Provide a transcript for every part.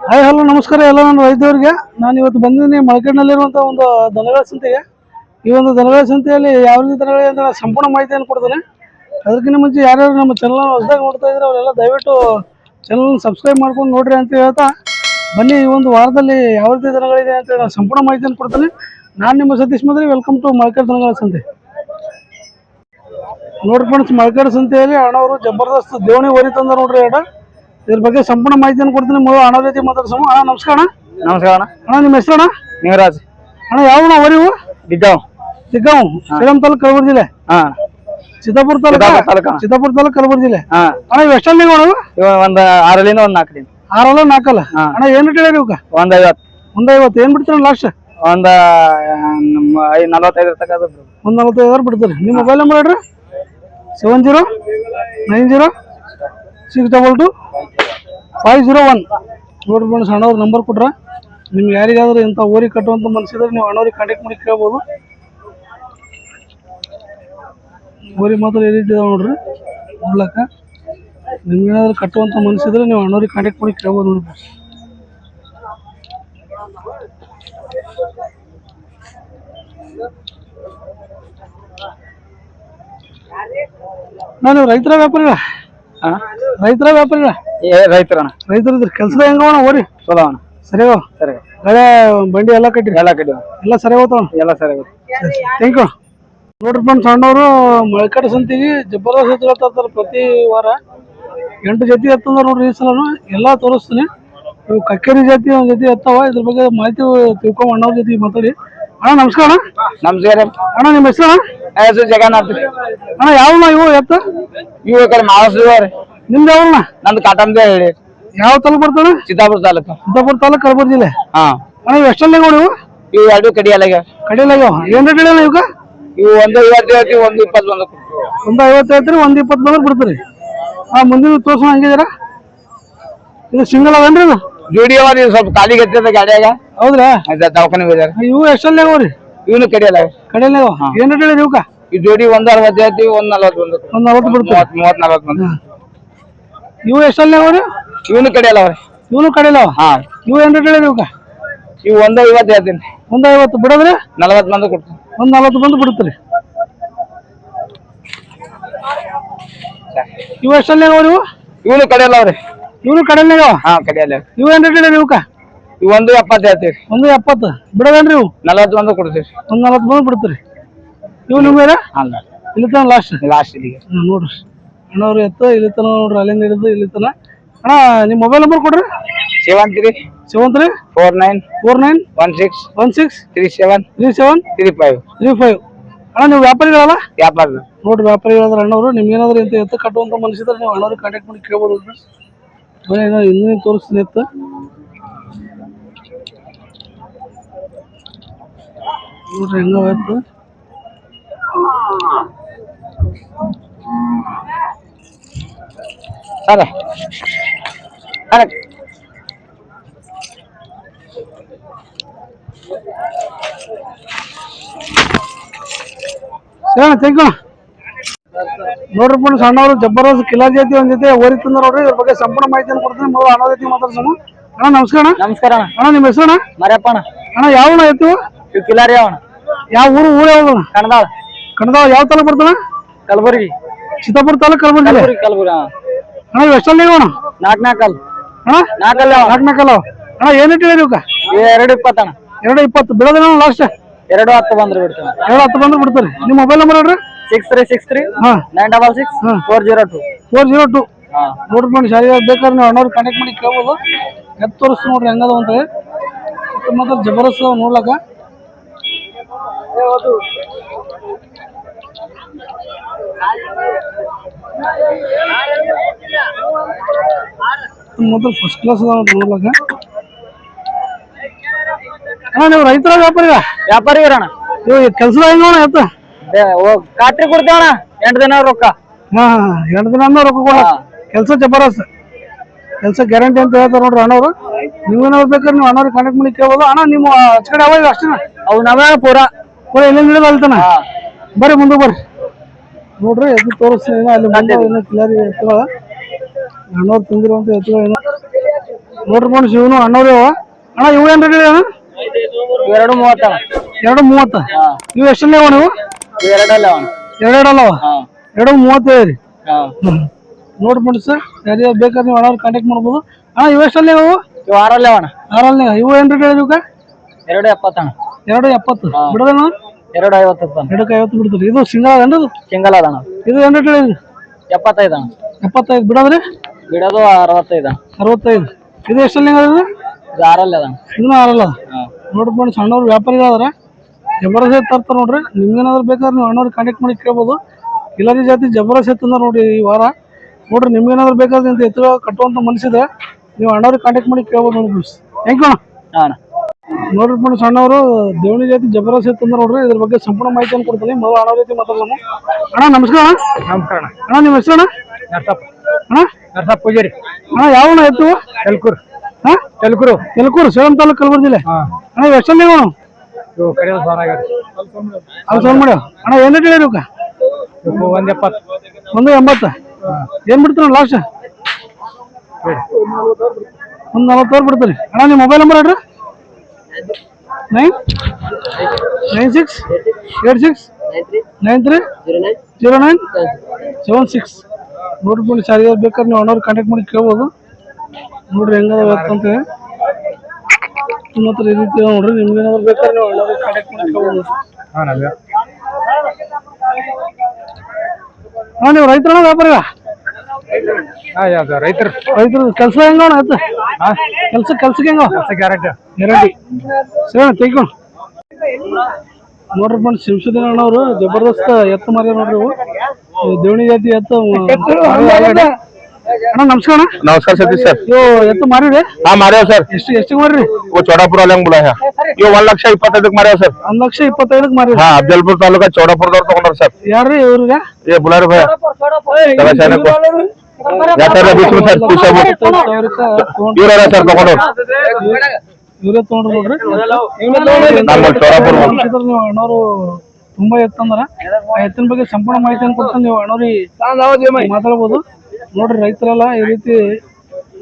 Hi hello ನಮಸ್ಕಾರ ಎಲ್ಲ ನನ್ನ ರೈತರಿಗೆ. ನಾನು ಇವತ್ತು ಬಂದಿದ್ದೀನಿ ಮಳಕೇಡ್ನಲ್ಲಿರುವಂಥ ಒಂದು ದನಗಳ ಸಂತೆಗೆ. ಈ ಒಂದು ದನಗಳ ಸಂತೆಯಲ್ಲಿ ಯಾವ ರೀತಿ ದನಗಳಿದೆ ಅಂತ ಸಂಪೂರ್ಣ ಮಾಹಿತಿಯನ್ನು ಕೊಡ್ತೇನೆ. ಅದಕ್ಕಿಂತ ಮುಂಚೆ ಯಾರ್ಯಾರು ನಮ್ಮ ಚಾನಲ್ನ ಹೊಸದಾಗಿ ನೋಡ್ತಾ ಇದ್ರೆ ಅವರೆಲ್ಲ ದಯವಿಟ್ಟು ಚಾನಲ್ನ ಸಬ್ಸ್ಕ್ರೈಬ್ ಮಾಡ್ಕೊಂಡು ನೋಡ್ರಿ ಅಂತ ಹೇಳ್ತಾ ಬನ್ನಿ ಈ ಒಂದು ವಾರದಲ್ಲಿ ಯಾವ ರೀತಿ ದನಗಳಿದೆ ಅಂತ ನಾನು ಸಂಪೂರ್ಣ ಮಾಹಿತಿಯನ್ನು ಕೊಡ್ತೇನೆ. ನಾನು ನಿಮ್ಮ ಸತೀಶ್ ಮದ್ರಿ, ವೆಲ್ಕಮ್ ಟು ಮಳಕೇಡ್ ದನಗಳ ಸಂತೆ. ನೋಡ್ರಿ ಫ್ರೆಂಡ್ಸ್, ಮಳಕೇಡ್ ಸಂತೆಯಲ್ಲಿ ಅಣ್ಣವರು ಜಬರ್ದಸ್ತ್ ದೇವಣಿ ಹೊರಿ ತಂದ ನೋಡ್ರಿ ಅಣ್ಣ. ಇದ್ರ ಬಗ್ಗೆ ಸಂಪೂರ್ಣ ಮಾಹಿತಿಯನ್ನು ಕೊಡ್ತೀನಿ. ಮೊದಲು ಅಣ್ಣ ಜೊತೆ ಮಾತಾಡ್ಸೋಣ. ಅಣ್ಣ ನಮಸ್ಕಾರ. ನಮಸ್ಕಾರ ಅಣ್ಣ. ಅಣ್ಣ ನಿಮ್ಮ ಹೆಸರು? ಅಣ್ಣ ನಿಂಗರಾಜ್. ಅಣ್ಣ ಯಾವ ಹೊರಿವು? ದಿಗ್ಗಾಂವ್. ದಿಗ್ಗಾಂವ್, ಶ್ರೀರಾಮ್ ತಾಲೂಕು, ಕಲಬುರಗಿ ಜಿಲ್ಲೆ. ಚಿತ್ತಾಪುರ ತಾಲೂಕು, ಕಲಬುರಗಿ ಜಿಲ್ಲೆ. ಅಣ್ಣ ಇವು ಎಷ್ಟಲ್ಲಿ ನೀವು? ಒಂದ್ 6ರಿಂದ 4 6 4. ಅಣ್ಣ ಏನು ಕೇಳಿ ಇವಕ್ಕ? 150 ಏನ್ ಬಿಡ್ತೀರ ಲಾಸ್ಟ್? ಒಂದ್ 45 ತನಕ. 145 ಬಿಡ್ತೀರಿ. ನಿಮ್ಮ ಮೊಬೈಲ್ ನಂಬರ್ ಹೇಳ್ರಿ. 7090622501. ನೋಡ್ರಿ ಫ್ರೆಂಡ್ಸ್, ಅಣ್ಣವ್ರ ನಂಬರ್ ಕೊಟ್ರ. ನಿಮ್ಗೆ ಯಾರಿಗಾದ್ರೂ ಇಂಥ ಓರಿ ಕಟ್ಟುವಂತ ಮನಸ್ಸಿದ್ರೆ ನೀವು ಅಣ್ಣವ್ರಿಗೆ ಕಾಂಟ್ಯಾಕ್ಟ್ ಮಾಡಿ ಕೇಳ್ಬೋದು. ಓರಿ ಮಾತ್ರ ಈ ರೀತಿ ಇದಾವೆ ನೋಡ್ರಿ ನೋಡ್ಲಕ್ಕ. ನಿಮ್ಗೇನಾದ್ರೂ ಕಟ್ಟುವಂತ ಮನಸ್ಸಿದ್ರೆ ನೀವು ಅಣ್ಣವ್ರಿಗೆ ಕಾಂಟ್ಯಾಕ್ಟ್ ಮಾಡಿ ಕೇಳ್ಬೋದು ನೋಡ್ರಿ. ನಾನು ರೈತರ ವ್ಯಾಪಾರಿಗಳ ರೈತರಿದ್ರಿ. ಕೆಲ್ಸದ ಹೆಂಗವಣ ಓರಿ? ಚಲೋ ಅಣ್ಣ. ಸರಿ ಗಳೆ ಬಂಡಿ ಎಲ್ಲ ಕಟ್ಟಿ ಎಲ್ಲ ಸರಿ ಹೋಗ್ತಾವ? ಎಲ್ಲ ಸರಿ. Thank you. ನೋಡ್ರಿ ಫ್ರೆಂಡ್ಸ್, ಅಣ್ಣವರು ಮಳಕೇಡ್ ಸಂತಿಗೆ ಜಬರ್ದಸ್ತ್ ಹೇಳ್ತಾರೆ. ಪ್ರತಿ ವಾರ 8 ಜೊತೆ ಎತ್ತಂದ್ರೆ ನೋಡ್ರಿ. ಈ ಸಲನು ಎಲ್ಲ ತೋರಿಸ್ತೀನಿ. ಇವು ಕಕ್ಕೇರಿ ಜಾತಿ ಒಂದು ಜೊತೆ ಎತ್ತಾವ. ಇದ್ರ ಬಗ್ಗೆ ಮಾಹಿತಿ ತಿಳ್ಕೊಂಡ್ ಅಣ್ಣವ್ರ ಜೊತೆಗೆ ಮಾತಾಡಿ. ಅಣ್ಣ ನಮಸ್ಕಾರ. ನಮಸ್ಕಾರ ಅಣ್ಣ ನಿಮ್ಮ ಹೆಸರು? ಜಗನ್ನಾಥ್. ಅಣ್ಣ ಯಾವ ಇವು ಎತ್ತ? ಇವು ಕಡೆ ಮಾವಸ್ರಿ. ನಿಮ್ದು ಯಾವಣ್ಣ? ನಂದು ಕಾಟಂಬಿ ಹೇಳಿ. ಯಾವ ತಾಲೂಕು ಬರ್ತಾನೆ? ಚಿತ್ತಾಪುರ ತಾಲೂಕು, ಕಲಬುರಗಿ ಜಿಲ್ಲೆ. ಅಣ್ಣ ಇವು ಎಷ್ಟಲ್ಲಿ ನೋಡಿ? ಇವು 2 ಕಡಿಯಲ್ಲಾಗ್ಯಾವ. ಏನ್ ರೇಟ್ ಹೇಳ ಇವಾಗ? ಇವು 150 ಹೇಳ್ತೀವಿ, 120 150 ಹೇಳ್ತೀರಿ, 120 ಬಂದ್ರೆ ಬಿಡ್ತೀರಿ. ಮುಂದಿನ ತೋರ್ಸೋಣ ಹಂಗಿದ್ದೀರಾ? ಇದು ಸಿಂಗಲ್ ಅವೇನ್ರಿ? ಇದು ಜೋಡಿ ಅವ. ಸ್ವಲ್ಪ ಖಾಲಿ ಗತ್ತದ ಗಾಡಿಯಾಗ. ಹೌದ್ರಾ? ದವಾಖಾನೆ ಹೋಗ್ಯಾರ. ಇವು ಎಷ್ಟಲ್ಲಿ ಅವ್ರಿ? ಇವನು ಕಡಿಯಲ್ಲ. ಏನ್ ರೇಟ್ ಹೇಳಿ ಇವಕ್ಕ? ಈ ಜೋಡಿ 160 ಹೇಳ್ತೀವಿ, 140 ಬಿಡ್ತೀರಿ. 30-40 ಬಂದು. ಇವು ಎಷ್ಟಲ್ಲಿ ಅವ್ರಿ? ಇವನು ಕಡಿಯಲ್ಲ ಅವ್ರಿ. ಇವನು ಕಡಿಯಲ್ಲವ? ಇವು ಏನ್ ರೇಟ್ ಹೇಳಿ ಇವಕ್ಕ? ಇವು 150 ಹೇಳ್ತೀನಿ. 150 ಬಿಡೋದ್ರಿ? 40 ಬಂದು ಕೊಡ್ತೀನಿ. 140 ಬಂದು ಬಿಡ್ತೀರಿ. ಇವು ಎಷ್ಟಲ್ಲಿ ಅವ್ರಿ? ಇವನು ಕಡಿಯಲ್ಲ ಅವ್ರಿ. ಇವನು ಕಡಿಯಲ್ಲ? ಕಡಿಯಲ್ಲ. ಇವು ಏನ್ ರೇಟ್ ಹೇಳಿ ಇವಕ್ಕ? ಇವು 170 ಹೇಳ್ತೀವಿ. 170 ಬಿಡೋದೇನ್ರಿ? ಇವು 40 ಬಂದು ಕೊಡ್ತೀವಿ. 140 ಬಂದು ಬಿಡ್ತೀರಿ. ಇವು ನಿಮ್ಗೆ ಇಲ್ಲಿ ತನ ಲಾಸ್ಟ್ ಇಲ್ಲಿಗೆ ನೋಡ್ರಿ. ಅಣ್ಣವ್ರು ಎತ್ತ ಇಲ್ಲಿ ತನ ನೋಡ್ರಿ. ಅಲ್ಲಿಂದ ಹಿಡಿದು ಇಲ್ಲಿ ತನ. ಅಣ್ಣ ನಿಮ್ಮ ಮೊಬೈಲ್ ನಂಬರ್ ಕೊಡ್ರಿ. 7349163735. ಅಣ್ಣ ನೀವು ವ್ಯಾಪಾರಿಗಳಲ್ಲ? ವ್ಯಾಪಾರ ನೋಡ್ರಿ, ವ್ಯಾಪಾರಿಗಳಾದ್ರೆ ಅಣ್ಣವ್ರು. ನಿಮ್ಗೆ ಏನಾದ್ರು ಇಂತ ಎತ್ತ ಕಟ್ಟುವಂತ ಮನಸ್ಸಿದ್ರೆ ನೀವು ಅಣ್ಣವ್ರಿಗೆ ಕಾಂಟ್ಯಾಕ್ಟ್ ಮಾಡಿ ಕೇಳ್ಬೋದು. ಇನ್ನೂ ತೋರಿಸ್ತೀನಿ ಎತ್ತ. ನೋಡ್ರಿ ಹೆಂಗ ಎತ್ತು. ಸರಿ ಥ್ಯಾಂಕ್ ಯು. ನೋಡ್ರಿ ಫ್ರೆಂಡ್ಸ್, ಅಣ್ಣವರು ಜಬರ್ದಸ್ತ್ ಕಿಲಾರ್ ಜಾತಿ ಒಂದ್ ಜೊತೆ ಓರಿ ತಂದ ನೋಡ್ರಿ. ಇದ್ರ ಬಗ್ಗೆ ಸಂಪೂರ್ಣ ಮಾಹಿತಿಯನ್ನು ಕೊಡ್ತೀನಿ. ಮೊದಲು ಅಣ್ಣ ಜೊತೆ ಮಾತಾಡ್ಸೋಣ. ಅಣ್ಣ ನಮಸ್ಕಾರ. ನಮಸ್ಕಾರ ಅಣ್ಣ ನಿಮ್ಮ ಹೆಸರು? ಮರ್ಯಪ್ಪ. ಅಣ್ಣ ಯಾವ ಎತ್ತು? ಕಿಲಾರಿ ಅವಣ. ಯಾವ ಊರು? ಯಾವ್ದು? ಕಣದಾಳ. ಯಾವ ತಾಲೂಕು ಬರ್ತಾನ? ಕಲಬುರಗಿ. ಚಿತ್ತಾಪುರ ತಾಲೂಕು, ಕಲಬುರಗಿ. ಅಣ್ಣ ಇವು ಎಷ್ಟಲ್ಲಿ ಅಣ್ಣ? 4 ಅಣ್ಣ ಏನ್ ಇಟ್ಟಿರಿ ಇವಕ್ಕ? 220 ಅಣ್ಣ. 220 ಬಿಡೋದಿಲ್ಲ ಲಾಸ್ಟ್? 210 ಬಂದ್ರೆ ಬಿಡ್ತೀವಿ. 210 ಬಂದ್ರೆ ಬಿಡ್ತೀರಿ. ನಿಮ್ಮ ಮೊಬೈಲ್ ನಂಬರ್ ಹೇಳ್ರಿ. 6363966402. ನೋಡ್ರಿ ನೋಡಿ, ಶಾಲೆ ಬೇಕಾದ್ರೆ ನೀವು ಅಣ್ಣವ್ರಿಗೆ ಕಾಂಟ್ಯಾಕ್ಟ್ ಮಾಡಿ ಕೇಳ್ಬೋದು. ಎತ್ತು ತೋರಿಸ್ತು ನೋಡ್ರಿ ಹೆಂಗದ ಅಂತ. ಮಾತ್ರ ಜಬರ್ದಸ್ತ್ ನೋಡ್ಲಕ್ಕ. ಮಾತ್ರ ಫಸ್ಟ್ ಕ್ಲಾಸ್ ಅದ ನೋಡ್ಲಕ್ಕ. ಅಣ್ಣ ನೀವು ರೈತರ ವ್ಯಾಪಾರಿಗರಣ? ಇವು ಕೆಲ್ಸದ ಹೆಂಗೋಣ ಎತ್ತ? ಖಾತ್ರಿ ಕೊಡ್ತೇವಣ. 8 ದಿನ ರೊಕ್ಕ. 2 ದಿನ ರೊಕ್ಕ ಕೊಡ. ಕೆಲಸ ಜಬರ್ದಸ್ತ್, ಕೆಲಸ ಗ್ಯಾರಂಟಿ ಅಂತ ಹೇಳ್ತಾರೆ ನೋಡ್ರಿ ಅಣ್ಣವ್ರು. ನೀವೇನಾದ್ರು ಬೇಕಾದ್ರೆ ನೀವು ಅಣ್ಣವ್ರಿಗೆ ಕಾಂಟ್ಯಾಕ್ಟ್ ಮಾಡಿ ಕೇಳ್ಬೋದು. ಅಣ್ಣ ನಿಮ್ಮ ಆಚೆ ಕಡೆ ಅವಾಗ ಅಷ್ಟೇನ? ಅವು ನಾವೇ ಪೂರ ಎಲ್ಲಿಂದ ಹಿಡಿದು ಅಲ್ತಾನ? ಬರ್ರಿ ಮುಂದೆ ಬರ್ರಿ ನೋಡ್ರಿ. ಎದ್ದು ತೋರಿಸ್ತೀನಿ. ಅಲ್ಲಿ ಮುಂದೆ ಇನ್ನೂ ಕಿಲಾರಿ ಎತ್ತುಗಳ ಅಣ್ಣವ್ರು ತಂದಿರುವಂತ ಎತ್ತುಗಳು ನೋಡ್ರಿ ಫ್ರೆಂಡ್ಸ್ ಇವನು ಅಣ್ಣವ್ರಿ ಅವ ಅಣ್ಣ ಇವು ಏನ್ ರೇಟ್ ಅಣ್ಣ 2:30 2:30 ಇವು ಎಷ್ಟಲ್ಲೇ ಅವ ನೀವು 2 ಎರಡಲ್ಲವ 2:35 ರೀ ಹಾ ನೋಡ್ರಿ ಫ್ರೆಂಡ್ಸ್ ಯಾರು ಬೇಕಾದ್ರೆ ನೀವು ಅಣ್ಣವ್ರು ಕಾಂಟ್ಯಾಕ್ಟ್ ಮಾಡ್ಬೋದು ಅಣ್ಣ ಇವು ಎಷ್ಟಲ್ಲೇ ಅವು ಇವು 6 ಅಣ್ಣ 6 ಇವು ಏನ್ ರೇಟ್ ಹೇಳಿದ್ವಿ 2:70 ಅಣ್ಣ 2:70 ಬಿಡೋದಣ್ಣ 2:50 ಅಣ್ಣ 2:50 ಬಿಡ್ತೀರಿ ಇದು ಸಿಂಗಲ್ ಅದೇನ್ರಿ ಇದು ಸಿಂಗಲ್ ಅದ ಅಣ್ಣ ಇದು ಏನ್ ರೇಟ್ ಹೇಳಿದ್ರಿ 75 ಅಣ್ಣ 75 ಬಿಡೋದ್ರಿ ಬಿಡೋದು 65 65 ಇದು ಎಷ್ಟಲ್ಲಿ ಇದು ಇದು 6 ಅದ ಅಣ್ಣ ಇದನ್ನ 6 ನೋಡ್ರಿ ಫ್ರೆಂಡ್ಸ್ ಸಣ್ಣವ್ರು ವ್ಯಾಪಾರಿಗಳಾದ್ರೆ ಜಬರ್ದಸ್ತ್ ತರ್ತಾರೆ ನೋಡ್ರಿ ನಿಮ್ಗೇನಾದ್ರು ಬೇಕಾದ್ರೆ ನೀವು ಅಣ್ಣವ್ರಿಗೆ ಕಾಂಟ್ಯಾಕ್ಟ್ ಮಾಡಿ ಕೇಳ್ಬೋದು ಇಲ್ಲರಿ ಜಾತಿ ಜಬರ್ದಸ್ತ್ ಎತ್ತಂದ್ರೆ ನೋಡ್ರಿ ಈ ವಾರ ನೋಡ್ರಿ ನಿಮ್ಗೇನಾದ್ರು ಬೇಕಾದ್ರೆ ಇಂಥ ಎತ್ತುಗಳು ಕಟ್ಟುವಂತ ಮನಸ್ಸಿದ್ರೆ ನೀವು ಅಣ್ಣವ್ರಿಗೆ ಕಾಂಟ್ಯಾಕ್ಟ್ ಮಾಡಿ ಕೇಳ್ಬೋದು ನೋಡಿ ಫ್ರೆಂಡ್ಸ್ ಥ್ಯಾಂಕ್ ಯು ಅಣ್ಣ ನೋಡ್ರಿ ಫ್ರೆಂಡ್ಸ್ ಅಣ್ಣವರು ದೇವಣಿ ಜಾತಿ ಜಬರ್ದಸ್ತ್ ಎತ್ತಂದ್ರೆ ನೋಡ್ರಿ ಇದ್ರ ಬಗ್ಗೆ ಸಂಪೂರ್ಣ ಮಾಹಿತಿಯನ್ನು ಕೊಡ್ತೀನಿ ಮೊದಲು ಅಣ್ಣ ಜೊತೆ ಮಾತಾಡೋಣ ಅಣ್ಣ ನಮಸ್ಕಾರ ನಮಸ್ಕಾರ ಅಣ್ಣ ನಿಮ್ಮ ಹೆಸರು ಅಣ್ಣ ನರ್ಸಪ್ಪ ಪೂಜಾರಿ ಅಣ್ಣ ಯಾವ ಎತ್ತು ತೆಲ್ಕೂರು ಯಲಕೂರು ಸೇಲಂ ತಾಲೂಕು ಕಲಬುರಗಿ ಜಿಲ್ಲೆ ಅಣ್ಣ ಇವು ಎಷ್ಟಲ್ಲಿ ನೀವು ಇವು ಕಡಿಮೆ ಸಾವಿರ ಆಗ್ಯಾರ ಅದು ಸೌಂಡ್ ಮಾಡ್ಯಾವ ಅಣ್ಣ ಏನು ರೇಟ್ ಹೇಳಿ ಇವಕ್ಕೆ 170 180 ಏನು ಬಿಡ್ತೀರ ಲಾಸ್ಟ್ 140 ಬಿಡ್ತೀರಿ ಅಣ್ಣ ನಿಮ್ಮ ಮೊಬೈಲ್ ನಂಬರ್ ಹೇಳ್ರಿ 9686930976 ನೋಡ್ರಿ ಫ್ರೆಂಡ್ಸ್ ಯಾರಿಗಾರು ಬೇಕಾದ್ರೆ ನೀವು ಅಣ್ಣವ್ರು ಕಾಂಟ್ಯಾಕ್ಟ್ ಮಾಡಿ ಕೇಳ್ಬೋದು ನೋಡ್ರಿ ಹೆಂಗದ ಅಂತ ನಿಮ್ಮ ಹತ್ರ ಈ ರೀತಿ ನೋಡ್ರಿ ನಿಮ್ಗೆ ಏನಾದ್ರು ಬೇಕಾದ್ರೆ ನೀವು ಅಣ್ಣವ್ರಿಗೆ ಕಾಂಟ್ಯಾಕ್ಟ್ ಮಾಡಿ ಕೇಳ್ಬೋದು ಹಾಂ ನೀವು ರೈತರಣ್ಣ ವ್ಯಾಪಾರ ರೈತರು ಕೆಲಸ ಹೆಂಗಣ್ಣ ಆಯ್ತು ಕೆಲ್ಸಕ್ಕೆ ಹೆಂಗ ಗ್ಯಾರಂಟಿ ಸರಿ ತೆಗಿಕೊಂಡು ನೋಡ್ರಿ ಫ್ರೆಂಡ್ಸ್ ಶಿವಶುದ್ದಿನ ಅಣ್ಣವರು ಜಬರ್ದಸ್ತ್ ಎತ್ತು ಮಾರ್ಯ ನೋಡ್ರಿ ಇವು ದೇವಣಿ ಜಾತಿ ಎತ್ತು ಅಣ್ಣ ನಮಸ್ಕಾರ नमस्कार सतीश सर ಇವು ಎತ್ತು ಮಾರಿರಿ हाँ मारे सर ಎಷ್ಟಿಗೆ ಮಾರ್ರಿ वो चौड़ापुर वाले बोला है ये 1,25,000 मारे सर 1,25,000 ಮಾರಿ हाँ अफजलपुर तालुका चौड़ापुर तक सर ಯಾರ್ರಿ ಇವ್ರಿಗೆ ये बुलारे भैया बीच में सर पूछा इवर सर तक ಇವರೇ ತಗೊಂಡ್ರು ನೋಡ್ರಿ चौड़ापुर ನೀವು ಅಣ್ಣವರು ತುಂಬಾ ಎತ್ತಂದ್ರ ಆ ಎತ್ತಿನ ಬಗ್ಗೆ ಸಂಪೂರ್ಣ ಮಾಹಿತಿಯನ್ನು ಕೊಡ್ತಾನೆ ನೀವು ಅಣ್ಣವ್ರಿಗೆ ಮಾತಾಡ್ಬೋದು ನೋಡ್ರಿ ರೈತರೆಲ್ಲ ಈ ರೀತಿ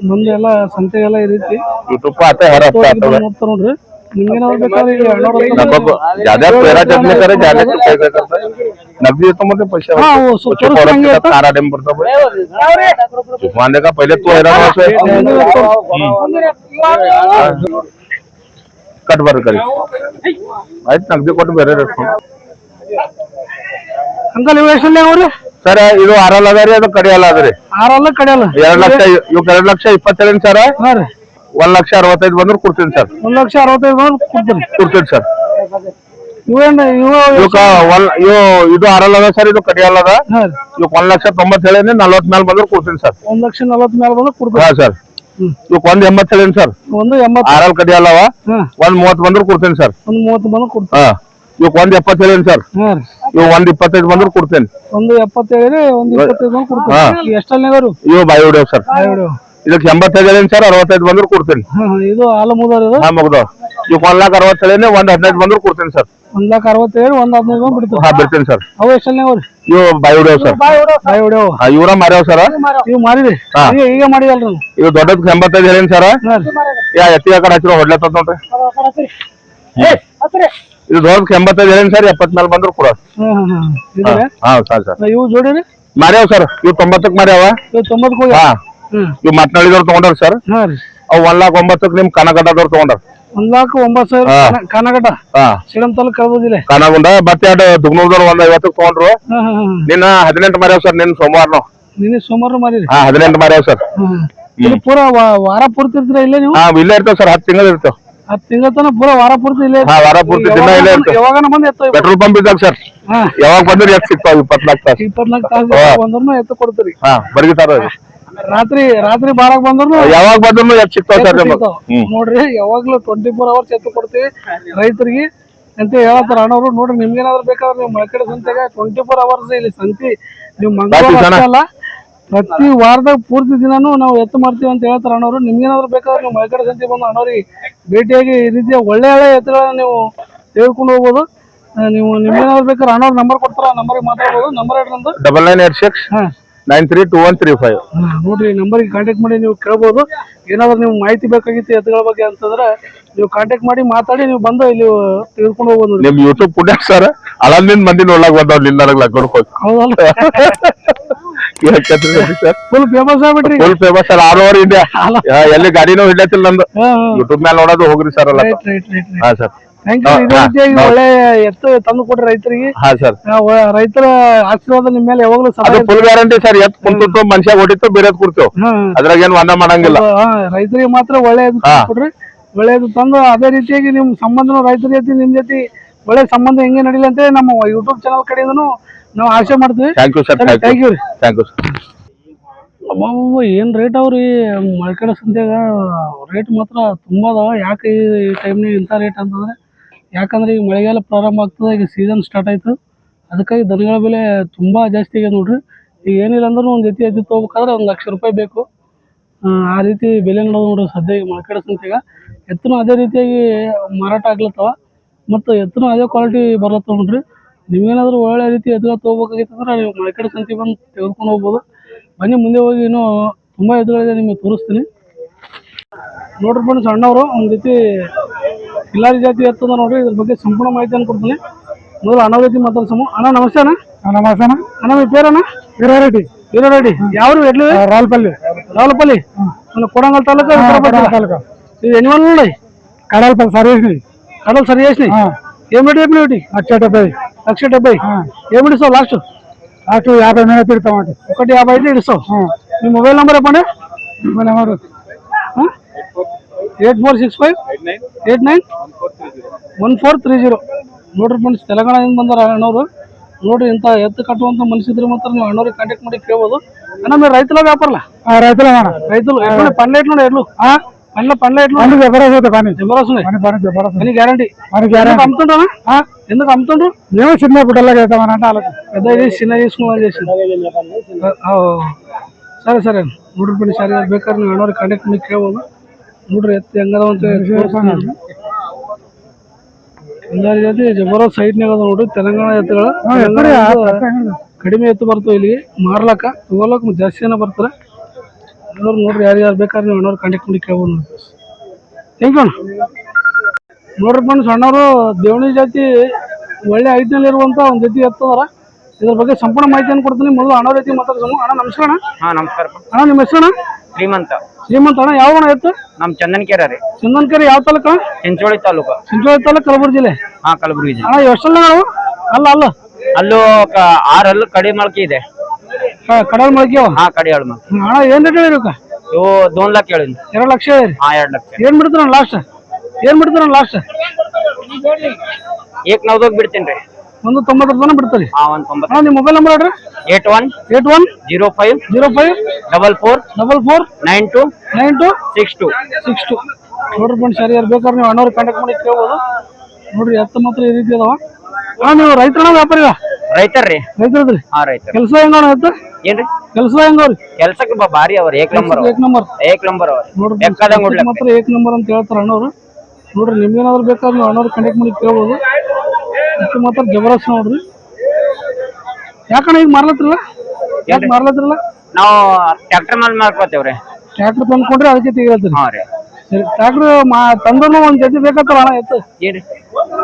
ಬಂದು ಎಲ್ಲ ಸಂತೆಗೆಲ್ಲ ಈ ರೀತಿ यूट्यूब पे आते हर हफ्ते आते हैं ನೋಡ್ತಾರ ನೋಡ್ರಿ ನಿಮ್ಗೇನಾದ್ರು ಬೇಕಾದ್ರೆ ಇಲ್ಲಿ ಅಣ್ಣವ್ರ लगभग ज्यादा पेरा चटनी करे ज्यादा पैसे करता है नकदी तो मतलब पैसे ಹಾ सारा टाइम पड़ता है मानने का पहले तो हैरान कट बर करी आಯ್ತು नकदी ಕೊಟ್ಟು ಬೇರೆ ರೊಕ್ಕ ಅಂಕಲ್ ಇವು ಎಷ್ಟಲ್ಲಿ ಅವ್ರಿ ಸರ್ ಇದು 6 ಅದ ರೀ ಅದು ಕಡಿಯಲ್ಲ ಅದ ರೀ 6 ಕಡಿಯಲ್ಲ 2 ಲಕ್ಷ ಇವು 2,27,000 ಸರ್ ಹಾ ರೀ 1,65,000 ಬಂದ್ರೆ ಕೊಡ್ತೀನಿ ಸರ್ 1,65,000 ಕೊಡ್ತೀನಿ ಸರ್ ಇವೇನ್ ಇದು 6 ಅದ ಸರ್ ಇದು ಕಡಿಯಲ್ಲ ಅದ ಇವು 1,90,000 ಹೇಳೇನಿ 40 ಮೇಲೆ ಬಂದ್ರೆ ಕೊಡ್ತೀನಿ ಸರ್ 1,40,000 ಮೇಲೆ ಬಂದ್ರೆ ಕೊಡ್ತೀನಿ ಹಾ ಸರ್ ಇವು 1,80 ಹೇಳೇನಿ ಸರ್ 1,80 6 ಕಡಿಯಲ್ಲವ 1,30 ಬಂದ್ರೆ ಕೊಡ್ತೀನಿ ಸರ್ 1,30 ಬಂದ್ರೆ ಕೊಡ್ತೀನಿ ಹಾ ಇವು 1,70 ಹೇಳೇನಿ ಸರ್ ಇವು 1,25 ಬಂದ್ರೆ ಕೊಡ್ತೀನಿ 1,70 ಹೇಳಿ 1,25 ಬಂದ್ರೆ ಕೊಡ್ತೀನಿ ಎಷ್ಟಲ್ಲಿ ಅವರು ಇವು ಬಾಯಿ ಹೊಡೆಯವ್ ಸರ್ ಇದಕ್ಕೆ 85 ಹೇಳೇನಿ ಸರ್ 65 ಬಂದ್ರೆ ಕೊಡ್ತೀನಿ ಇದು ಹಾಲು ಮುದರ್ ಇದು ಹಾ ಮುಗ್ದು ಇವು 1,60,000 ಹೇಳೇನಿ 1,15 ಬಂದ್ರೆ ಕೊಡ್ತೀನಿ ಸರ್ 1,60,000 ಹೇಳಿ 1,15 ಬಂದ್ರೆ ಬಿಡ್ತೀವಿ ಹಾ ಬಿಡ್ತೀನಿ ಸರ್ ಅವು ಎಷ್ಟಲ್ಲಿ ಅವ್ರಿ ಇವು ಬಾಯಿ ಹೊಡೆಯವ್ ಸರ್ ಬಾಯಿ ಹೊಡೆಯವ್ ಇವರ ಮಾರ್ಯಾವ ಸರ್ ಇವು ಮಾರಿರಿ ಈಗ ಮಾಡಿದಲ್ರಿ ಇವು ದೊಡ್ಡದಕ್ಕೆ 85 ಹೇಳೇನಿ ಸರ್ ಯಾ ಎತ್ತಿ ಕಡೆ ಹಚ್ಚಿರೋ ಹೊಡ್ಲತ್ತ ನೋಡ್ರಿ ಇದು ದೊಡ್ಡದಕ್ಕೆ 85 ಹೇಳೇನಿ ಸರ್ 70 ಮೇಲೆ ಬಂದ್ರು ಕೊಡ ಹಾ ಸರ್ ಇವು ಜೋಡಿರಿ ಮಾರ್ಯಾವ ಸರ್ ಇವು 90ಕ್ಕೆ ಮಾರ್ಯಾವ ಇವು 90 ಹಾ ಇವು ಮಾತನಾಡಿದವ್ರು ತಗೊಂಡ್ರ ಸರ್ ಅವು 1,09,000 ನಿಮ್ ಕನಗಡ್ಡದವ್ರು ತಗೊಂಡ್ರ 1,09,000 ಕಾನಗಡ್ಡ ಸೇಲಂ ತಾಲೂಕು ಕಲಬುರಗಿ ಜಿಲ್ಲೆ ಕಾನಗುಂಡ ಮತ್ತೆ ಎರಡು ದುಗ್ನೂರ್ದವ್ರು 150ಕ್ಕೆ ತಗೊಂಡ್ರು ನಿನ್ನ 18 ಮಾರ್ಯಾವ ಸರ್ ನಿನ್ನ ಸೋಮವಾರ ನಿನ್ನೆ ಸೋಮವಾರ ಮಾರಿರಿ ಹಾ 18 ಮಾರ್ಯಾವ ಸರ್ ಇದು ಪೂರ ವಾರ ಪೂರ್ತಿ ಇರ್ತೀರ ಇಲ್ಲೇ ನೀವು ಹಾ ಇಲ್ಲೇ ಇರ್ತೇವೆ ಸರ್ 10 ತಿಂಗಳು ಇರ್ತೇವೆ 10 ತಿಂಗಳ ತನಕ ಪೂರ ವಾರ ಪೂರ್ತಿ ಇಲ್ಲೇ ಹಾ ವಾರ ಪೂರ್ತಿ ದಿನ ಇಲ್ಲೇ ಇರ್ತೇವೆ ಯಾವಾಗ ಬಂದು ಎತ್ತ ಪೆಟ್ರೋಲ್ ಪಂಪ್ ಇದ್ದಾಗ ಸರ್ ಯಾವಾಗ ಬಂದ್ರೆ ಎತ್ ಸಿಗ್ತಾವ 24 ತಾಸು 24 ತಾಸು ಬಂದ್ರು ಎತ್ತ ಕೊಡ್ತೀರಿ ಹಾ ಬರ್ಗಿತಾರ ರಾತ್ರಿ ಬಾರಕ್ ಬಂದ್ರು ಯಾವಾಗ ಬಂದ್ರು ಎತ್ ಸಿಗ್ತಾವ ಸರ್ ನೋಡ್ರಿ ಯಾವಾಗ್ಲೂ 24 ಅವರ್ಸ್ ಎತ್ತು ಕೊಡ್ತೀವಿ ರೈತರಿಗೆ ಅಂತ ಹೇಳ್ತಾರ ಅಣ್ಣವ್ರು ನೋಡ್ರಿ ನಿಮ್ಗೇನಾದ್ರು ಬೇಕಾದ್ರೆ ನೀವು ಮಳಕಡೆ ಸಂತೆಗೆ 24 ಅವರ್ಸ್ ಇಲ್ಲಿ ಸಂತಿ ನೀವು ಮಂಗಳವಾರ ಅಲ್ಲ ಪ್ರತಿ ವಾರದಾಗ ಪೂರ್ತಿ ದಿನಾನು ನಾವು ಎತ್ತು ಮಾಡ್ತೀವಿ ಅಂತ ಹೇಳ್ತಾರ ಅಣ್ಣವ್ರು ನಿಮ್ಗೇನಾದ್ರು ಬೇಕಾದ್ರೆ ನೀವು ಮಳಕಡೆ ಸಂತೆ ಬಂದು ಅಣ್ಣವ್ರಿಗೆ ಭೇಟಿಯಾಗಿ ಈ ರೀತಿಯ ಒಳ್ಳೆ ಎತ್ತುಗಳನ್ನ ನೀವು ತೆಗೆದುಕೊಂಡು ಹೋಗ್ಬೋದು ನೀವು ನಿಮ್ಗೇನಾದ್ರು ಬೇಕಾದ್ರೆ ಅಣ್ಣವ್ರ ನಂಬರ್ ಕೊಡ್ತಾರ ನಂಬರ್ಗೆ ಮಾತಾಡ್ಬೋದು ನಂಬರ್ ಹೇಳ್ರಿ ನಮ್ದು 9986 932135. ನೋಡ್ರಿ ನಂಬರ್ಗೆ ಕಾಂಟ್ಯಾಕ್ಟ್ ಮಾಡಿ ನೀವು ಕೇಳ್ಬೋದು. ಏನಾದ್ರು ನೀವು ಮಾಹಿತಿ ಬೇಕಾಗಿತ್ತು ಎತ್ತುಗಳ ಬಗ್ಗೆ ಅಂತಂದ್ರೆ ನೀವು ಕಾಂಟ್ಯಾಕ್ಟ್ ಮಾಡಿ ಮಾತಾಡಿ ನೀವು ಬಂದು ಇಲ್ಲಿ ತೆಗೆದುಕೊಂಡು ಹೋಗ್ಬೋದು ನೋಡಿ. ನಿಮ್ ಯೂಟ್ಯೂಬ್ ಪುಣ್ಯ ಸರ್ ಅಳಂದಿಂದ ಮಂದಿ ನೋಡ್ಲಾಕ್ ಬಂದವ್ ನಿನ್ನ ಲಗ್ನ ಹೋಗಿ ಹೌದಲ್ಲ ಸರ್ ಫುಲ್ ಫೇಮಸ್ ಆಗ್ಬಿಟ್ರಿ. Full famous sir all over India. ಎಲ್ಲಿ ಗಾಡಿನೂ ಹಿಡಿಯತಿಲ್ಲ ನಂದು. ಯೂಟ್ಯೂಬ್ ಮೇಲೆ ನೋಡೋದು ಹೋಗ್ರಿ ಸರ್ ಅಲ್ಲ. ಹಾ ಸರ್ ಥ್ಯಾಂಕ್ ಯು. ಇದೇ ರೀತಿಯಾಗಿ ಒಳ್ಳೆ ಎತ್ತು ತಂದು ಕೊಡ್ರಿ ರೈತರಿಗೆ. ಹಾ ಸರ್ ರೈತರ ಆಶೀರ್ವಾದ ನಿಮ್ ಮೇಲೆ ಯಾವಾಗ್ಲೂ ಅದು ಫುಲ್ ಗ್ಯಾರಂಟಿ ಸರ್. ಎತ್ ಕುಂತು ಮನುಷ್ಯ ಹೊಡಿತು ಬೇರೆ ಕೊಡ್ತೇವ್ ಅದ್ರಾಗ ಏನ್ ಒಂದ ಮಾಡಂಗಿಲ್ಲ. ರೈತರಿಗೆ ಮಾತ್ರ ಒಳ್ಳೆಯದು ಕೊಡ್ರಿ. ಒಳ್ಳೆಯದು ತಂದು ಅದೇ ರೀತಿಯಾಗಿ ನಿಮ್ ಸಂಬಂಧನು ರೈತರ ಜೊತೆ ನಿಮ್ ಜೊತೆ ಒಳ್ಳೆ ಸಂಬಂಧ ಹೆಂಗೆ ನಡೀಲಿ ಅಂತ ನಮ್ಮ ಯೂಟ್ಯೂಬ್ ಚಾನಲ್ ಕಡೆಯಿಂದನು ನಾವು ಆಶೆ ಮಾಡ್ತೀವಿ. Thank you sir. Thank you ರೀ. Thank you sir. ಅಬ್ಬಬ್ಬ ಏನ್ ರೇಟ್ ಅವ್ರಿ ಮಳಕಡ ಸಂತ್ಯಾಗ ರೇಟ್ ಮಾತ್ರ ತುಂಬಾ ಅದಾವ. ಯಾಕೆ ಈ ಟೈಮ್ನಾಗ ಇಂಥ ರೇಟ್ ಅಂತಂದ್ರೆ ಯಾಕಂದ್ರೆ ಈಗ ಮಳೆಗಾಲ ಪ್ರಾರಂಭ ಆಗ್ತದೆ, ಈಗ ಸೀಸನ್ ಸ್ಟಾರ್ಟ್ ಆಯ್ತು. ಅದಕ್ಕಾಗಿ ದನಗಳ ಬೆಲೆ ತುಂಬಾ ಜಾಸ್ತಿ ಆಗಿದೆ ನೋಡ್ರಿ. ಈಗ ಏನಿಲ್ಲ ಅಂದ್ರೂ ಒಂದು ಜೊತೆ ಎತ್ತು ತೊಗೋಬೇಕಾದ್ರೆ 1 ಲಕ್ಷ ರೂಪಾಯಿ ಬೇಕು. ಆ ರೀತಿ ಬೆಲೆ ನೋಡೋದು ನೋಡ್ರಿ ಸದ್ಯ ಈಗ ಮಳಕಡ ಸಂತ್ಯಾಗ. ಎತ್ತೂ ಅದೇ ರೀತಿಯಾಗಿ ಮಾರಾಟ ಆಗ್ಲತ್ತವ ಮತ್ತು ಎತ್ತೂ ಅದೇ ಕ್ವಾಲಿಟಿ ಬರ್ಲತ್ತವ ನೋಡ್ರಿ. ನೀವೇನಾದ್ರೂ ಒಳ್ಳೆ ರೀತಿ ಎತ್ತುಗಳು ತೊಗೋಬೇಕಾಗಿತ್ತಂದ್ರೆ ನೀವು ಮಳಕಡ ಸಂತೆ ಬಂದು ತೆಗೆದುಕೊಂಡು ಹೋಗ್ಬೋದು. ಬನ್ನಿ ಮುಂದೆ ಹೋಗಿ ಇನ್ನೂ ತುಂಬ ಎತ್ತುಗಳಿದೆ ನಿಮಗೆ ತೋರಿಸ್ತೀನಿ ನೋಡ್ರಿ. ಬನ್ನಿ ಸಣ್ಣವರು ಒಂದು ರೀತಿ ಕಿಲಾರಿ ಜಾತಿ ಎತ್ತದ ನೋಡ್ರಿ. ಇದ್ರ ಬಗ್ಗೆ ಸಂಪೂರ್ಣ ಮಾಹಿತಿಯನ್ನು ಕೊಡ್ತೀನಿ. ಮೊದಲು ಅಣ್ಣ ರೀತಿ ಮಾತಾಡ್ಸಮ್ಮ. ಅಣ್ಣ ನಮಸ್ತೆ ಅಣ್ಣ. ನಮಸ್ತೆ ಅಣ್ಣ మీ పేరಣ್ಣ? ವೀರಾರೆಡ್ಡಿ. ವೀರಾರೆಡ್ಡಿ ಯಾವರು ಎಡ್ಲಿ? రావులపల్లి. రావులపల్లి కొడంగల్ తాలూకా తాలూకా. ఇది ఎన్ని వాళ్ళు ఉన్నాయి? కడాలపల్లి సర్వేసినాయి. కడలు సరి చేసినాయి. ఏం రేటు చెప్పిన ఒకటి? 1,70,000. 1,70,000 ఏమి ఇస్తావు లాస్ట్? లాస్ట్ 50 మీద తిడతామండి. 1,50 అయితే ఇస్తావు. మీ మొబైల్ నెంబర్ చెప్పండి. మొబైల్ నెంబర్ 8465891430 ನೋಡ್ರಿ ಫ್ರೆಂಡ್ಸ್. ತೆಲಂಗಾಣದಿಂದ ಬಂದಾರ ಅಣ್ಣವರು ನೋಡ್ರಿ. ಇಂಥ ಎತ್ತು ಕಟ್ಟುವಂಥ ಮನುಷ್ಯರು ಮಾತ್ರ ನೀವು ಅಣ್ಣವ್ರಿಗೆ ಕಾಂಟ್ಯಾಕ್ಟ್ ಮಾಡಿ ಕೇಳ್ಬೋದು. ಅಣ್ಣ మీరు రైతుల వ్యాపారలా? రైతులు రైతులు ఎట్లా పండ్ల ఎట్లుండే ఎట్లు పండ్ల ఎట్లు జబర్దస్త్ పని. జబర్దస్త్ ఉన్నాయి అని గ్యారంటీ. అమ్ముతుండ్రా? ఎందుకు అమ్ముతుండ్రు? మేము చిన్న గుడ్డలాగా అవుతామని అంటే పెద్ద చిన్న తీసుకుని చేసింది. ಸರಿ ಸರಿ ನೋಡ್ರಿ ಬನ್ನಿ. ಸರಿ ಬೇಕಾದ್ರೆ ನೀವು ಅಣ್ಣವ್ರಿಗೆ ಕಾಂಟ್ಯಾಕ್ಟ್ ಮಾಡಿ ಕೇಳ್ಬೋದು. ನೋಡ್ರಿ ಎತ್ತು ಹೆಂಗದ ಅಂತ ಎಲ್ಲಾರಿ ಜೊತೆ ಜಬರ್ದಸ್ತ್ ಸೈಟ್ನಾಗ ಅದ ನೋಡ್ರಿ. ತೆಲಂಗಾಣ ಎತ್ತುಗಳು ಕಡಿಮೆ ಎತ್ತು ಬರ್ತಾವ ಇಲ್ಲಿಗೆ ಮಾರ್ಲಕ್ಕ, ತಗೋಲಕ್ ಜಾಸ್ತಿ ಜನ ಬರ್ತಾರೆ. ಎಲ್ಲರೂ ನೋಡ್ರಿ ಯಾರು ಬೇಕಾದ್ರೆ ನೀವು ಅಣ್ಣವ್ರು ಕಾಂಟ್ಯಾಕ್ಟ್ ಮಾಡಿ ಕೇಳ್ಬೋದು. ಥ್ಯಾಂಕ್ ಯು ಅಣ್ಣ. ನೋಡ್ರಿ ಬನ್ನಿ ಸಣ್ಣವರು ದೇವಣಿ ಜಾತಿ ಒಳ್ಳೆ ಹೈಟ್ನಲ್ಲಿ ಇರುವಂತ ಒಂದು ಜೊತೆ ಎತ್ತದಾರ. ಇದ್ರ ಬಗ್ಗೆ ಸಂಪೂರ್ಣ ಮಾಹಿತಿಯನ್ನು ಕೊಡ್ತೀನಿ. ಮೊದಲು ಅಣ್ಣ ರೀತಿ ಮಾತಾಡ್ಸೋಣ. ಅಣ್ಣ ನಮಸ್ಕಾರ ಅಣ್ಣ. ನಮಸ್ಕಾರ ಅಣ್ಣ ನಿಮ್ಮ ಹೆಸರು? ಶ್ರೀಮಂತ. ಶ್ರೀಮಂತ ಅಣ್ಣ. ಯಾವ ಅಣ್ಣ ಎತ್ತು? ನಮ್ ಚಂದನಕೆರೆ ರೀ. ಚಂದನಕೆರೆ ಯಾವ ತಾಲೂಕು? ಚಿಂಚೋಳಿ ತಾಲೂಕು. ಚಿಂಚೋಳಿ ತಾಲೂಕು, ಕಲಬುರಗಿ ಜಿಲ್ಲೆ. ಕಲಬುರಗಿ ಜಿಲ್ಲೆ. ಅಣ್ಣ ಎಷ್ಟಲ್ಲ ನಾವು? ಅಲ್ಲ ಅಲ್ಲೂ 6 ಹಲ್ಲು ಕಡಿ ಮೊಳಕೆ ಇದೆ. ಕಡಲ್ ಮೊಳಕೆ ಕಡಿ ಹಳ್ಳು ಮೊಳಕೆ. ಅಣ್ಣ ಏನ್ ರೇಟ್ ಹೇಳಿರಕ್ಕ? ಇವು 2 ಲಕ್ಷ ಹೇಳಿದ್ವಿ. 2 ಲಕ್ಷ ಹೇಳಿ. 2 ಲಕ್ಷ. ಏನ್ ಬಿಡ್ತಾರ ಲಾಸ್ಟ್? ಏನ್ ಬಿಡ್ತಾರ ಲಾಸ್ಟ್? 1,90 ಬಿಡ್ತೀನಿ ರೀ. 1,90 ತನಕ ಬಿಡ್ತಾರೆ. 1,90. ಅಣ್ಣ ನಿಮ್ಮ ಮೊಬೈಲ್ ನಂಬರ್ ಹೇಳ್ರಿ. 810504929262. ನೋಡ್ರಿ ಫ್ರೆಂಡ್ಸ್ ಯಾರು ಬೇಕಾದ್ರೆ ನೀವು ಅಣ್ಣವ್ರಿಗೆ ಕಾಂಟ್ಯಾಕ್ಟ್ ಮಾಡಿ ಕೇಳ್ಬೋದು. ನೋಡ್ರಿ ಎತ್ತು ಮಾತ್ರ ಈ ರೀತಿ ಅದಾವ. ಅಣ್ಣ ನೀವು ರೈತರಣ್ಣ ವ್ಯಾಪಾರಿಗ? ರೈತರ್ರಿ. ರೈತರದ್ರಿ. ರೈತರ. ಕೆಲಸ ಹೆಂಗಣ್ಣ ಎತ್ತು? ಏನ್ರಿ ಕೆಲಸ ಹೆಂಗವ್ರಿ? ಕೆಲ್ಸಕ್ಕೆ ಭಾರಿ ಅವ್ರಿ. ಏಕ್ ನಂಬರ್ ಅವ್ರಿ. ನೋಡ್ರಿ ಮಾತ್ರ ಏಕ್ ನಂಬರ್ ಅಂತ ಹೇಳ್ತಾರ ಅಣ್ಣವ್ರು. ನೋಡ್ರಿ ನಿಮ್ಗೇನಾದ್ರು ಬೇಕಾದ್ರೆ ನೀವು ಅಣ್ಣವ್ರಿಗೆ ಕಾಂಟ್ಯಾಕ್ಟ್ ಮಾಡಿ ಕೇಳ್ಬೋದು. ಎತ್ತು ಮಾತ್ರ ಜಬರ್ದಸ್ತ್ ನೋಡ್ರಿ. ಯಾಕಣ್ಣ ಈಗ ಮಾರ್ಲತ್ತಿರಲ್ಲ? ಯಾಕೆ ಮಾರ್ಲತ್ತಿರಲ್ಲ? ನಾವು ಟ್ರ್ಯಾಕ್ಟರ್ ಮೇಲೆ ಮಾಡ್ಕೋತೇವ್ರಿ. ಟ್ರ್ಯಾಕ್ಟರ್ ತಂದ್ಕೊಂಡ್ರೆ ಅದಕ್ಕೆ ತೆಗಿರತ್ತೀರಿ. ಸರಿ ಟ್ರ್ಯಾಕ್ಟರ್ ತಂದ್ರು ಒಂದ್ ಜೊತೆ ಬೇಕಾಗ್ತಾವ ಅಣ್ಣ ಎತ್ತು? ಏನ್ರಿ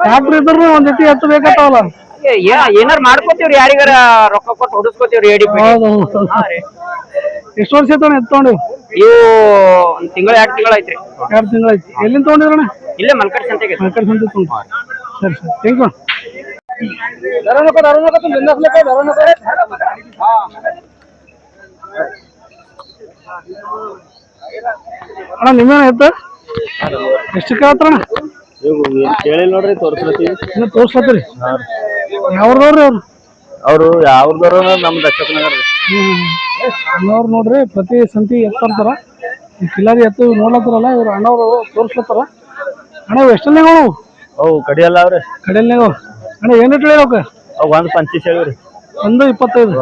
ಟ್ರ್ಯಾಕ್ಟರ್ ಇದ್ರು ಒಂದ್ ಜೊತೆ ಎತ್ತು ಬೇಕಾಗ್ತಾವಲ್ಲ? ಏನಾರ ಮಾಡ್ಕೋತೀವ್ರಿ. ಯಾರಿಗಾರ ರೊಕ್ಕ ಕೊಟ್ಟು ಹೊಡಿಸ್ಕೋತೀವ್ರಿ. ಎಷ್ಟು ವರ್ಷ ಆಯ್ತು ಎತ್ತು ತಗೊಂಡಿವ್? ಇವು 1 ತಿಂಗಳ 2 ತಿಂಗಳ ಐತ್ರಿ. 2 ತಿಂಗಳಾಯ್ತು. ಎಲ್ಲಿಂದ ತಗೊಂಡಿದ್ರಣ್ಣ? ಇಲ್ಲೇ ಮಲ್ಕಡ್ ಸಂತೆಗೆ. ಮಲ್ಕಡ್ ಸಂತೆ ತಗೊಂಡು. ಸರಿ ಥ್ಯಾಂಕ್ ಯು. ಅಣ್ಣ ನಿಮ್ಮೇನ ಎತ್ತು ಎಷ್ಟು ಕೇಳತ್ತಣ್ಣ? ಕೇಳಿ ನೋಡ್ರಿ ತೋರ್ಸ್ಲತ್ತೀವಿ. ತೋರ್ಸ್ಲತ್ತೀರಿ? ಯಾವ್ದವ್ರಿ ಅವ್ರು ಯಾವ್ದವ್ರ ನಮ್ ದಕ್ಷಿಣನಗರ ಅಣ್ಣವ್ರು ನೋಡ್ರಿ ಪ್ರತಿ ಸಂತಿ ಎತ್ತಾರ. ಈ ಕಿಲಾರಿ ಎತ್ತು ನೋಡ್ಲತ್ತಾರಲ್ಲ ಇವ್ರು ಅಣ್ಣವ್ರು ತೋರ್ಸ್ಲತ್ತಾರ. ಅಣ್ಣ ಇವು ಎಷ್ಟಲ್ಲಿ ಅವು ಕಡಿಯಲ್ಲ ಅವ್ರಿ. ಕಡೆಯಲ್ನಾಗ ಅಣ್ಣ ಏನ್ ರೇಟ್ ಹೇಳಿರಕ್ಕ? 1.25 ಹೇಳಿವ್ರಿ. 1.25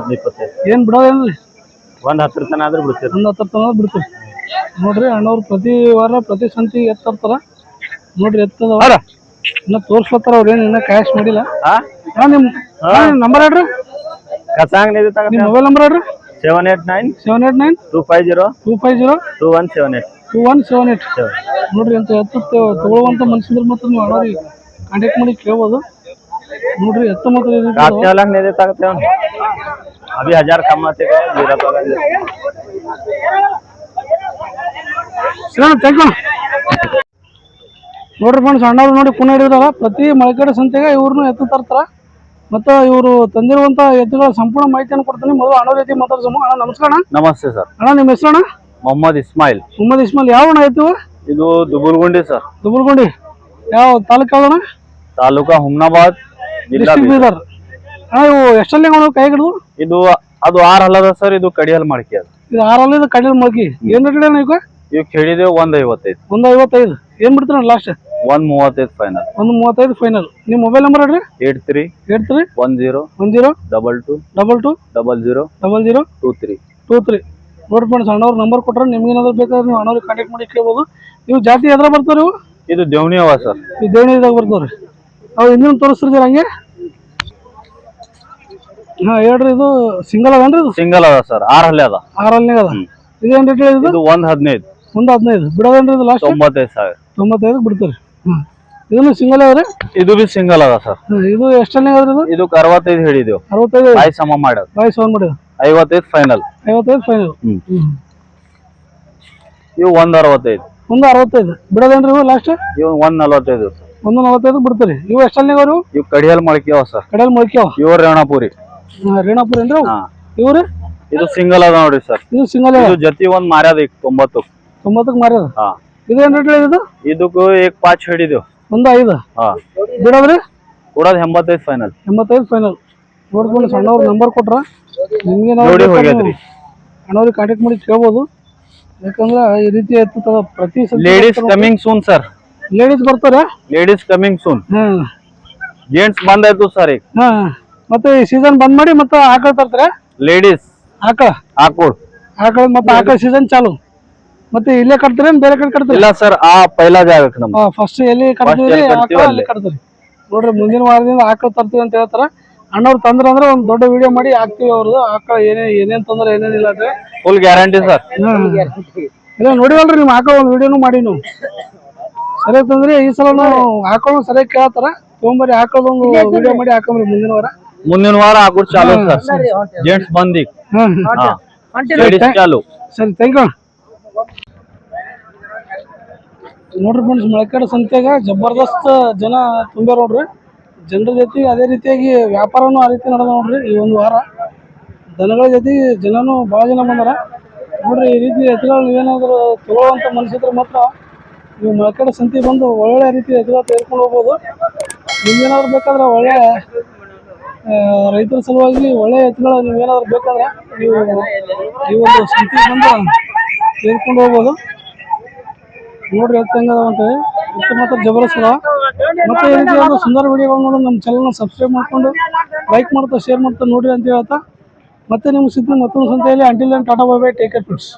ಏನ್ ಬಿಡೋದೇನ್ರಿ? 1.10 ತನ ಆದ್ರೆ ಬಿಡ್ತೀರಿ. 1.10 ತನ ಬಿಡ್ತೀವಿ. ನೋಡ್ರಿ ಅಣ್ಣವ್ರು ಪ್ರತಿ ವಾರ ಪ್ರತಿ ಸಂತಿ ಎತ್ತಾರ. ನೋಡ್ರಿ ಎತ್ತದ ಇನ್ನ ತೋರ್ಸ್ಲತ್ತಾರ. ಅವ್ರ ಏನ್ ಇನ್ನ ಕ್ಯಾಶ್ ಮಾಡಿಲ್ಲ. ನಿಮ್ ನಂಬರ್ ಹೇಳ್ರಿ. ಕಸಾಂಗ್ ನಿಮ್ ಮೊಬೈಲ್ ನಂಬರ್ ಹೇಳ್ರಿ. 789 789 250 250 2178 2178 ನೋಡ್ರಿ ಅಂತ ಎತ್ತು ತಗೊಳ್ಳುವಂತ ಮನುಷ್ಯರು ಮಾತ್ರ ನೀವು ಅಣ್ಣವ್ರಿಗೆ ಕಾಂಟ್ಯಾಕ್ಟ್ ಮಾಡಿ ಕೇಳ್ಬೋದು ನೋಡ್ರಿ ಎತ್ತ ಮಾತ್ರ रात अलग नहीं देता करते हैं अभी 1000 कमाते हैं मेरा तो ಥ್ಯಾಂಕ್ ಯು ನೋಡ್ರಿ ಫ್ರೆಂಡ್ಸ್ ಅಣ್ಣವ್ರು ನೋಡಿ ಪುನಃ ಹಿಡಿದ್ರಲ್ಲ ಪ್ರತಿ ಮಳಕೇಡ ಸಂತೆಗೆ ಇವ್ರನ್ನೂ ಎತ್ತು ತರ್ತಾರ ಮತ್ತು ಇವರು ತಂದಿರುವಂಥ ಎತ್ತುಗಳ ಸಂಪೂರ್ಣ ಮಾಹಿತಿಯನ್ನು ಕೊಡ್ತೀನಿ ಮೊದಲು ಅಣ್ಣವ್ರ ಜೊತೆ ಮಾತಾಡ್ಸೋಣ ಅಣ್ಣ ನಮಸ್ಕಾರ नमस्ते सर ಅಣ್ಣ ನಿಮ್ಮ ಹೆಸರು ಅಣ್ಣ मोहम्मद इस्माइल ಮೊಹಮ್ಮದ್ ಇಸ್ಮಾಯಿಲ್ ಯಾವ ಅಣ್ಣ ಎತ್ತು ಇದು ದುಬುಲ್ಗುಂಡಿ ಸರ್ ದುಬುಲ್ಗುಂಡಿ ಯಾವ ತಾಲೂಕು ಯಾವ್ದಣ್ಣ ತಾಲೂಕಾ ಹುಮ್ನಾಬಾದ್ ಜಿಲ್ಲಾ ಡಿಸ್ಟ್ರಿಕ್ಟ್ ಬೀದರ್ ಅಣ್ಣ ಇವು ಎಷ್ಟಲ್ಲಿ ಅವನು ಕೈ ಹಿಡಿದು ಇದು ಅದು 6 ಹಲ್ಲದ ಸರ್ ಇದು ಕಡಿಯಲ್ ಮಡಕೆ ಅದು ಇದು 6 ಇದು ಕಡಿಮೆ ಮೊಳಗಿ ಏನು ರೇಟ್ ಅಣ್ಣ ಈಗ ಇವು ಕೇಳಿದೇವು 155 155 ಏನು ಬಿಡ್ತೀರ ಲಾಸ್ಟ್ 135 ಫೈನಲ್ 135 ಫೈನಲ್ ನಿಮ್ಮ ಮೊಬೈಲ್ ನಂಬರ್ ಹೇಳ್ರಿ 83 83 10 10 22 22 00 00 23 23 ನೋಡಿ ಫ್ರೆಂಡ್ಸ್ ಅಣ್ಣವ್ರ ನಂಬರ್ ಕೊಟ್ರೆ ನಿಮ್ಗೆ ಏನಾದ್ರು ಬೇಕಾದ್ರೆ ನೀವು ಅಣ್ಣವ್ರಿಗೆ ಕಾಂಟ್ಯಾಕ್ಟ್ ಮಾಡಿ ಕೇಳ್ಬೋದು ಇವು ಜಾತಿ ಎದ್ರ ಬರ್ತಾವ್ರಿ ಇವು ಇದು ದೇವಣಿ ಅವ ಸರ್ ಈ ದೇವಣಿದಾಗ ಬರ್ತಾವ್ರಿ ಅವು ಇನ್ನೊಂದು ತೋರಿಸ್ತಿರ್ತೀರ ಹಂಗೆ ಹಾಂ ಹೇಳ್ರಿ ಇದು ಸಿಂಗಲ್ ಅದನ್ರಿ ಇದು ಸಿಂಗಲ್ ಅದ ಸರ್ 6 ಹಲ್ಲೆ ಅದ 6 ಅದ ಇದೇನು ರೇಟ್ ಹೇಳಿದ್ದು ಇದು 115 ಒಂದು 15 ಬಿಡೋದೇನ್ರಿ ಇದು ಲಾಸ್ಟ್ 95000 95 ಬಿಡ್ತಾರೆ ಹ್ಮ್ ಇದನ್ನು ಸಿಂಗಲ್ ಅದ್ರಿ ಇದು ಬಿ ಸಿಂಗಲ್ ಅದ ಸರ್ ಇದು ಎಷ್ಟನೇ ಅದ್ರಿ ಇದು ಇದಕ್ಕೆ 65 ಹೇಳಿದೆವು 65 ಬಾಯಿ ಸಮ ಮಾಡೋದು ಬಾಯ್ ಸೌಂಡ್ ಮಾಡಿದ 55 ಫೈನಲ್ 55 ಫೈನಲ್ ಇವು 165 ಒಂದು 65 ಬಿಡೋದೇನ್ರಿ ಇವು ಲಾಸ್ಟ್ ಇವು 145 ಒಂದು 45 ಬಿಡ್ತಾರೆ ಇವು ಎಷ್ಟಲ್ಲಿ ಅವರು ಇವು ಕಡಿಯಲ್ ಮಡಕೆ ಅವ ಸರ್ ಕಡೆಯಲ್ಲಿ ಮೊಳಕ್ಯಾವ ಇವ್ರ ರೇಣಾಪುರಿ ರೇಣಾಪುರ ಏನ್ರಿ ಹಾ ಇವ್ರಿ ಇದು ಸಿಂಗಲ್ ಅದ ನೋಡ್ರಿ ಸರ್ ಇದು ಸಿಂಗಲ್ ಇದು ಜತಿ ಒಂದ್ ಮಾರ್ಯಾದ ಈಗ 90 90ಕ್ಕೆ ಮಾರ್ಯದ ಹಾ ಇದೇನ್ ರೇಟ್ ಹೇಳಿದ್ದು ಇದಕ್ಕೂ 5 ಹಿಡಿದೆವು ಒಂದು 5 ಹಾ ಬಿಡೋದ್ರಿ ಕೊಡೋದು 85 ಫೈನಲ್ 85 ಫೈನಲ್ ನೋಡ್ಕೊಂಡು ಸಣ್ಣವ್ರ ನಂಬರ್ ಕೊಟ್ರ ನಿಮ್ಗೆ ನೋಡಿ ಹೋಗ್ಯದ್ರಿ ಅಣ್ಣವ್ರಿಗೆ ಕಾಂಟ್ಯಾಕ್ಟ್ ಮಾಡಿ ಕೇಳ್ಬೋದು ಯಾಕಂದ್ರೆ ಈ ರೀತಿ ಎತ್ತದ ಪ್ರತಿ ladies coming soon sir ladies ಬರ್ತಾರೆ ಲೇಡೀಸ್ ಕಮಿಂಗ್ ಸೂನ್ ಹ್ಮ್ ಜೆಂಟ್ಸ್ ಬಂದಾಯ್ತು ಸರ್ ಈಗ ಹಾ ಮತ್ತೆ ಈ ಸೀಸನ್ ಬಂದ್ ಮಾಡಿ ಮತ್ತೆ ಆಕಳ ತರ್ತಾರೆ ಲೇಡೀಸ್ ಆಕಳ ಆಕೂಡ್ ಮತ್ತೆ ಆಕಳ ಸೀಸನ್ ಚಾಲು ಮತ್ತೆ ಇಲ್ಲೇ ಕಟ್ತಾರೆ ಬೇರೆ ಕಡೆ ಕಟ್ತಾರೆ ಇಲ್ಲ ಸರ್ ಆ ಪೈಲಾ ಜಾಗಕ್ಕೆ ನಮ್ಗೆ ಫಸ್ಟ್ ಎಲ್ಲಿ ಕಟ್ತೀವಿ ಎಲ್ಲಿ ಕಟ್ತೀವಿ ಆಕಳ ಅಲ್ಲಿ. ಅಲ್ಲಿ ಕಟ್ತೀರಿ ನೋಡ್ರಿ ಮುಂದಿನ ವಾರದಿಂದ ಆಕಳ ತರ್ತೀವಿ ಅಂತ ಹೇಳ್ತಾರ ಅಣ್ಣವ್ರು ತಂದ್ರ ಅಂದ್ರೆ ಒಂದ್ ದೊಡ್ಡ ವಿಡಿಯೋ ಮಾಡಿ ಹಾಕ್ತಿವಿ ಅವ್ರದ್ದು ಆಕಳ ಏನೇನ್ ತಂದ್ರೆ ಏನೇನಿಲ್ಲ ಅಂದ್ರೆ ಫುಲ್ ಗ್ಯಾರಂಟಿ ಸರ್ ಇಲ್ಲ ನೋಡಿವಲ್ರಿ ನಿಮ್ ಆಕಳ ಒಂದ್ ವಿಡಿಯೋನು ಮಾಡಿ ನೀವು ಸರಿಯಾಗಿ ತಂದ್ರಿ ಈ ಸಲ ಆಕಳ ಸರಿಯಾಗಿ ಕೇಳ್ತಾರ ತೊಗೊಂಬರಿ ಆಕಳದೊಂದು ವಿಡಿಯೋ ಮಾಡಿ ಹಾಕಂಬ್ರಿ ಮುಂದಿನ ವಾರ ಆಕೂಡ್ ಚಾಲು ಸರ್ ಜೆಂಟ್ಸ್ ಬಂದಿ ಹಾ ಲೇಡೀಸ್ ಚಾಲು ಸರಿ ಥ್ಯಾಂಕ್ ಯು ನೋಡ್ರಿ ಫ್ರೆಂಡ್ಸ್ ಮಳಕೇಡ ಸಂತ್ಯಾಗ ಜಬರ್ದಸ್ತ್ ಜನ ತುಂಬ್ಯಾರ ನೋಡ್ರಿ ಜನರ ಜೊತೆ ಅದೇ ರೀತಿಯಾಗಿ ವ್ಯಾಪಾರನೂ ಆ ರೀತಿ ನಡೆದ ನೋಡ್ರಿ ಈ ಒಂದು ವಾರ ದನಗಳ ಜೊತೆ ಜನನೂ ಭಾಳ ಜನ ಬಂದಾರ ನೋಡ್ರಿ ಈ ರೀತಿ ಎತ್ತುಗಳು ನೀವೇನಾದ್ರೂ ತಗೊಳ್ಳುವಂಥ ಮನುಷ್ಯತ್ರ ಮಾತ್ರ ನೀವು ಮಳಕೇಡ ಸಂತಿ ಬಂದು ಒಳ್ಳೆ ರೀತಿ ಎತ್ತುಗಳು ತೆಗೆದುಕೊಂಡು ಹೋಗ್ಬೋದು ನಿಮ್ಗೇನಾದ್ರು ಬೇಕಾದ್ರೆ ಒಳ್ಳೆ ರೈತರ ಸಲುವಾಗಿ ಒಳ್ಳೆ ಎತ್ತುಗಳು ನೀವೇನಾದ್ರು ಬೇಕಾದ್ರೆ ನೀವು ಈ ಒಂದು ಸಂತಿಗೆ ಬಂದು ತೆಗೆದುಕೊಂಡು ಹೋಗ್ಬೋದು ನೋಡ್ರಿ ಎತ್ತು ಹೆಂಗದ ಎತ್ತು ಮಾತ್ರ ಜಬರ್ದಸ್ತ್ ಅದ ಮತ್ತೆ ಈ ರೀತಿ ಒಂದು ಸುಂದರ ವಿಡಿಯೋಗಳು ನೋಡಿ ನಮ್ಮ ಚಾನಲ್ನ ಸಬ್ಸ್ಕ್ರೈಬ್ ಮಾಡ್ಕೊಂಡು ಲೈಕ್ ಮಾಡ್ತಾ ಶೇರ್ ಮಾಡ್ತಾ ನೋಡ್ರಿ ಅಂತ ಹೇಳ್ತಾ ಮತ್ತೆ ನಿಮ್ಗೆ ಸಿಗ್ತೀನಿ ಮತ್ತೊಂದು ಸಂತೆಯಲ್ಲಿ until tata bye bye take care friends.